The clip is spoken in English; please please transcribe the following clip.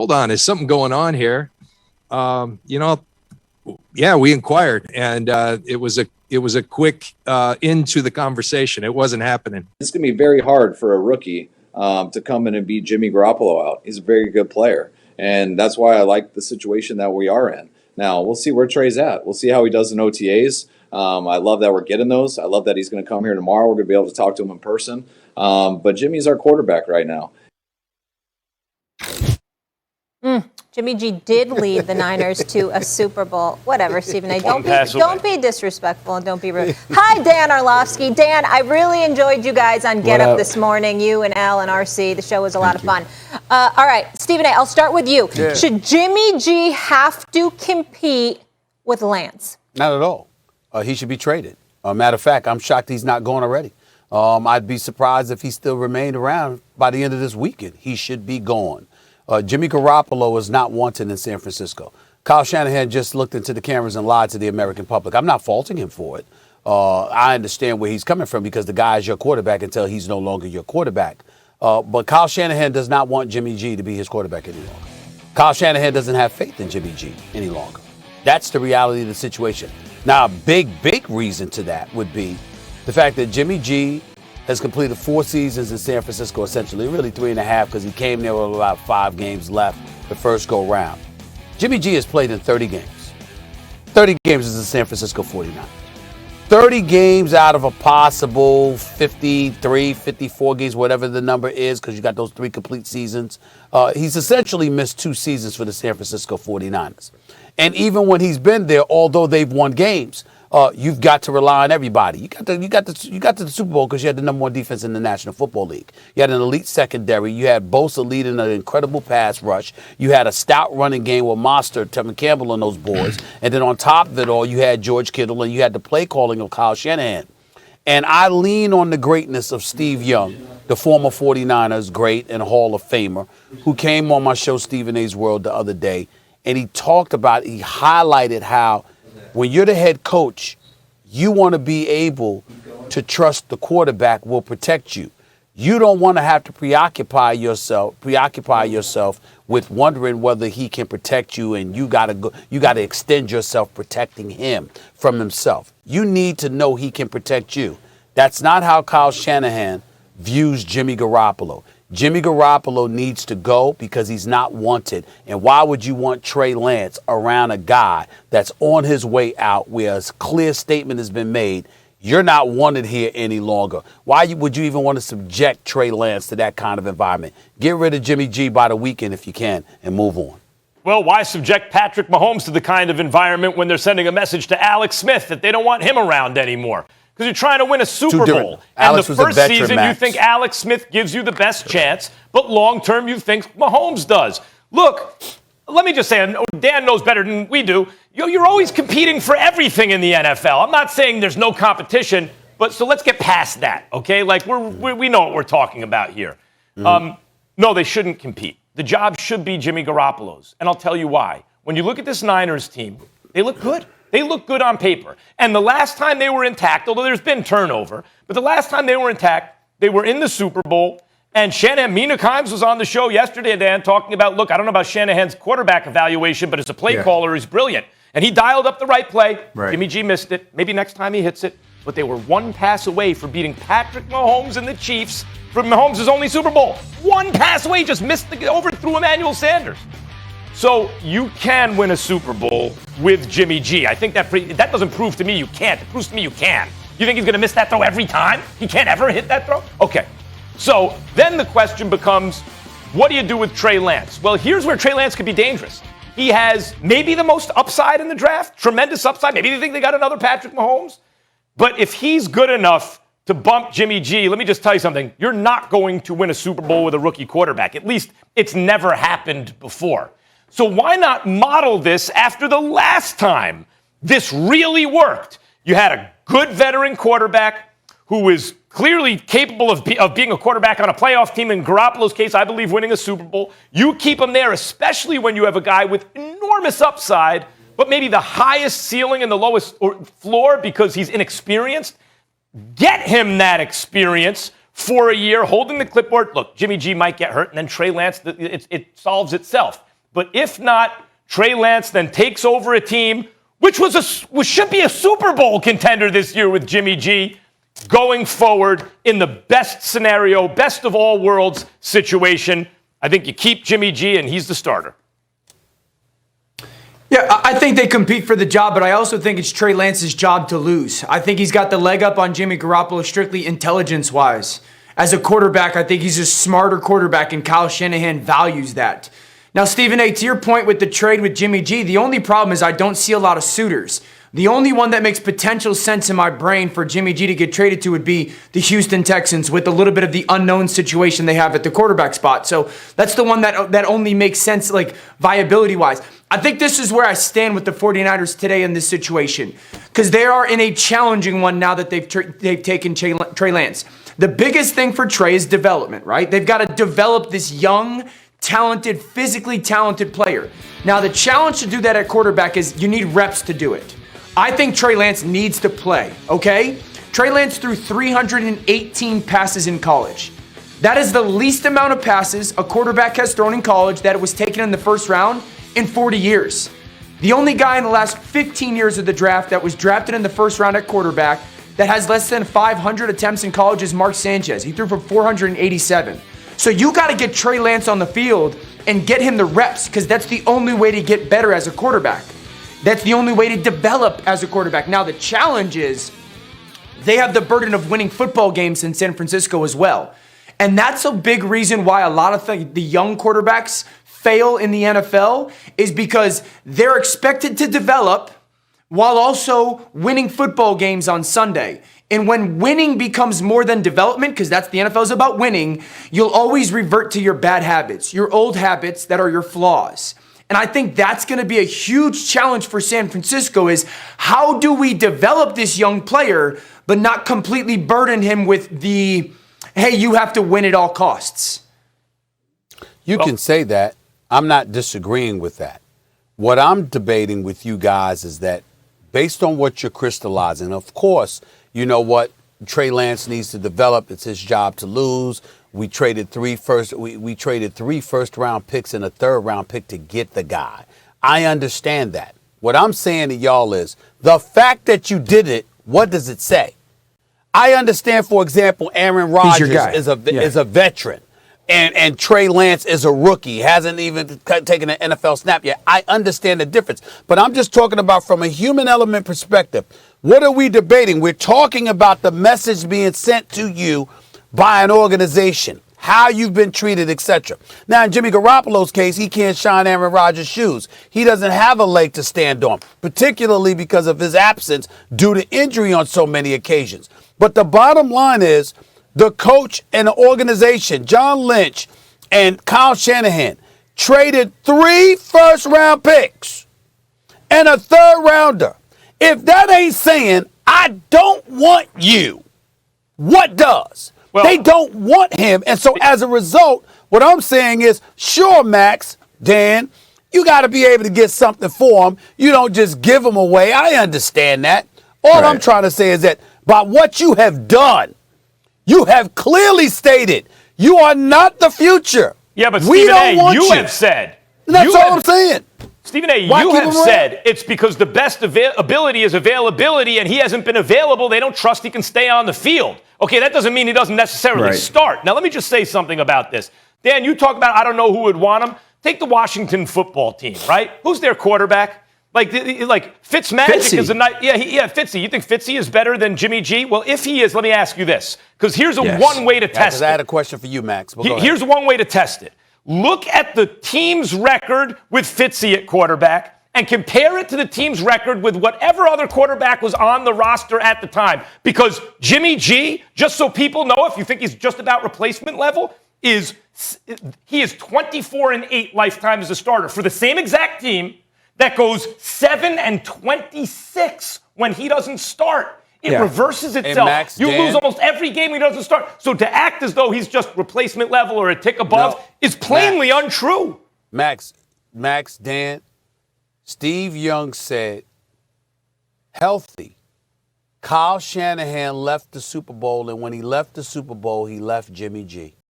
hold on, is something going on here? Yeah, we inquired, and it was a quick into the conversation. It wasn't happening. It's going to be very hard for a rookie to come in and beat Jimmy Garoppolo out. He's a very good player, and that's why I like the situation that we are in. Now, we'll see where Trey's at. We'll see how he does in OTAs. I love that we're getting those. I love that he's going to come here tomorrow. We're going to be able to talk to him in person. But Jimmy's our quarterback right now. Jimmy G did lead the Niners to a Super Bowl. Whatever, Stephen A. Don't be disrespectful and don't be rude. Hi, Dan Orlovsky. Dan, I really enjoyed you guys on Get Up this morning. You and Al and RC. The show was a lot of fun. All right, Stephen A., I'll start with you. Yeah. Should Jimmy G have to compete with Lance? Not at all. He should be traded. Matter of fact, I'm shocked he's not going already. I'd be surprised if he still remained around by the end of this weekend. He should be gone. Jimmy Garoppolo is not wanted in San Francisco. Kyle Shanahan just looked into the cameras and lied to the American public. I'm not faulting him for it. I understand where he's coming from because the guy is your quarterback until he's no longer your quarterback. But Kyle Shanahan does not want Jimmy G to be his quarterback any longer. Kyle Shanahan doesn't have faith in Jimmy G any longer. That's the reality of the situation. Now, a big reason to that would be the fact that Jimmy G has completed 4 seasons in San Francisco, essentially, really 3.5, because he came there with about 5 games left the first go round. Jimmy G has played in 30 games. 30 games as the San Francisco 49ers. 30 games out of a possible 53, 54 games, whatever the number is, because you got those 3 complete seasons. He's essentially missed 2 seasons for the San Francisco 49ers. And even when he's been there, although they've won games, you've got to rely on everybody. You got to the Super Bowl because you had the number 1 defense in the National Football League. You had an elite secondary. You had Bosa leading an incredible pass rush. You had a stout running game with Monster, Tevin Campbell, and those boys. And then on top of it all, you had George Kittle, and you had the play calling of Kyle Shanahan. And I lean on the greatness of Steve Young, the former 49ers great and Hall of Famer, who came on my show, Stephen A's World, the other day. And he highlighted how when you're the head coach, you want to be able to trust the quarterback will protect you. You don't want to have to preoccupy yourself with wondering whether he can protect you, and you got to extend yourself protecting him from himself. You need to know he can protect you. That's not how Kyle Shanahan views Jimmy Garoppolo. Jimmy Garoppolo needs to go because he's not wanted. And why would you want Trey Lance around a guy that's on his way out where a clear statement has been made, you're not wanted here any longer? Why would you even want to subject Trey Lance to that kind of environment? Get rid of Jimmy G by the weekend if you can and move on. Well, why subject Patrick Mahomes to the kind of environment when they're sending a message to Alex Smith that they don't want him around anymore? Because you're trying to win a Super Bowl. And the first season, you think Alex Smith gives you the best chance, but long-term, you think Mahomes does. Look, let me just say, Dan knows better than we do. You're always competing for everything in the NFL. I'm not saying there's no competition, but so let's get past that, okay? Like, we know what we're talking about here. No, they shouldn't compete. The job should be Jimmy Garoppolo's, and I'll tell you why. When you look at this Niners team, they look good. They look good on paper. And the last time they were intact, although there's been turnover, but the last time they were intact, they were in the Super Bowl. And Shanahan, Mina Kimes was on the show yesterday, Dan, talking about, look, I don't know about Shanahan's quarterback evaluation, but as a play caller, he's brilliant. And he dialed up the right play. Right. Jimmy G missed it. Maybe next time he hits it. But they were 1 pass away from beating Patrick Mahomes and the Chiefs from Mahomes' only Super Bowl. 1 pass away, just missed overthrew Emmanuel Sanders. So you can win a Super Bowl with Jimmy G. I think that doesn't prove to me you can't. It proves to me you can. You think he's going to miss that throw every time? He can't ever hit that throw? Okay. So then the question becomes, what do you do with Trey Lance? Well, here's where Trey Lance could be dangerous. He has maybe the most upside in the draft, tremendous upside. Maybe they think they got another Patrick Mahomes. But if he's good enough to bump Jimmy G, let me just tell you something. You're not going to win a Super Bowl with a rookie quarterback. At least it's never happened before. So why not model this after the last time this really worked? You had a good veteran quarterback who is clearly capable of being a quarterback on a playoff team. In Garoppolo's case, I believe winning a Super Bowl. You keep him there, especially when you have a guy with enormous upside, but maybe the highest ceiling and the lowest floor because he's inexperienced. Get him that experience for a year, holding the clipboard. Look, Jimmy G might get hurt, and then Trey Lance, it solves itself. But if not, Trey Lance then takes over a team which should be a Super Bowl contender this year with Jimmy G, going forward in the best scenario, best of all worlds situation. I think you keep Jimmy G, and he's the starter. Yeah, I think they compete for the job, but I also think it's Trey Lance's job to lose. I think he's got the leg up on Jimmy Garoppolo strictly intelligence-wise. As a quarterback, I think he's a smarter quarterback, and Kyle Shanahan values that. Now, Stephen A., to your point with the trade with Jimmy G, the only problem is I don't see a lot of suitors. The only one that makes potential sense in my brain for Jimmy G to get traded to would be the Houston Texans, with a little bit of the unknown situation they have at the quarterback spot. So that's the one that only makes sense, like, viability-wise. I think this is where I stand with the 49ers today in this situation, because they are in a challenging one now that they've taken Trey Lance. The biggest thing for Trey is development, right? They've got to develop this young, talented, physically talented player. Now, the challenge to do that at quarterback is you need reps to do it. I think Trey Lance needs to play, okay? Trey Lance threw 318 passes in college. That is the least amount of passes a quarterback has thrown in college that was taken in the first round in 40 years. The only guy in the last 15 years of the draft that was drafted in the first round at quarterback that has less than 500 attempts in college is Mark Sanchez. He threw for 487. So you got to get Trey Lance on the field and get him the reps, because that's the only way to get better as a quarterback. That's the only way to develop as a quarterback. Now, the challenge is they have the burden of winning football games in San Francisco as well. And that's a big reason why a lot of the young quarterbacks fail in the NFL, is because they're expected to develop while also winning football games on Sunday. And when winning becomes more than development, because that's the NFL is about winning, you'll always revert to your bad habits, your old habits that are your flaws. And I think that's going to be a huge challenge for San Francisco, is how do we develop this young player but not completely burden him with the, hey, you have to win at all costs? You can say that. I'm not disagreeing with that. What I'm debating with you guys is that based on what you're crystallizing, of course, you know what Trey Lance needs to develop. It's his job to lose. We traded three first round picks and a third round pick to get the guy. I understand that. What I'm saying to y'all is the fact that you did it, what does it say? I understand, for example, Aaron Rodgers is a veteran. And Trey Lance is a rookie, hasn't even taken an NFL snap yet. I understand the difference. But I'm just talking about from a human element perspective. What are we debating? We're talking about the message being sent to you by an organization, how you've been treated, etc. Now, in Jimmy Garoppolo's case, he can't shine Aaron Rodgers' shoes. He doesn't have a leg to stand on, particularly because of his absence due to injury on so many occasions. But the bottom line is, the coach and the organization, John Lynch and Kyle Shanahan, traded 3 first-round picks and a third-rounder. If that ain't saying, I don't want you, what does? Well, they don't want him. And so as a result, what I'm saying is, sure, Max, Dan, you got to be able to get something for him. You don't just give him away. I understand that. All I'm trying to say is that by what you have done, you have clearly stated you are not the future. Yeah, but Stephen A., you have said. That's all I'm saying. Stephen A., you have said it's because the best ability is availability, and he hasn't been available. They don't trust he can stay on the field. Okay, that doesn't mean he doesn't necessarily start. Now, let me just say something about this. Dan, you talk about I don't know who would want him. Take the Washington football team, right? Who's their quarterback? Like Fitzmagic is a nice, Fitzy. You think Fitzy is better than Jimmy G? Well, if he is, let me ask you this, because here's one way to test it. I had a question for you, Max. Here's one way to test it. Look at the team's record with Fitzy at quarterback and compare it to the team's record with whatever other quarterback was on the roster at the time. Because Jimmy G, just so people know, if you think he's just about replacement level, he is 24-8 lifetime as a starter for the same exact team that goes 7-26 when he doesn't start. It reverses itself. Max, you lose almost every game he doesn't start. So to act as though he's just replacement level or a tick above is plainly untrue. Max, Dan, Steve Young said, healthy. Kyle Shanahan left the Super Bowl, and when he left the Super Bowl, he left Jimmy G.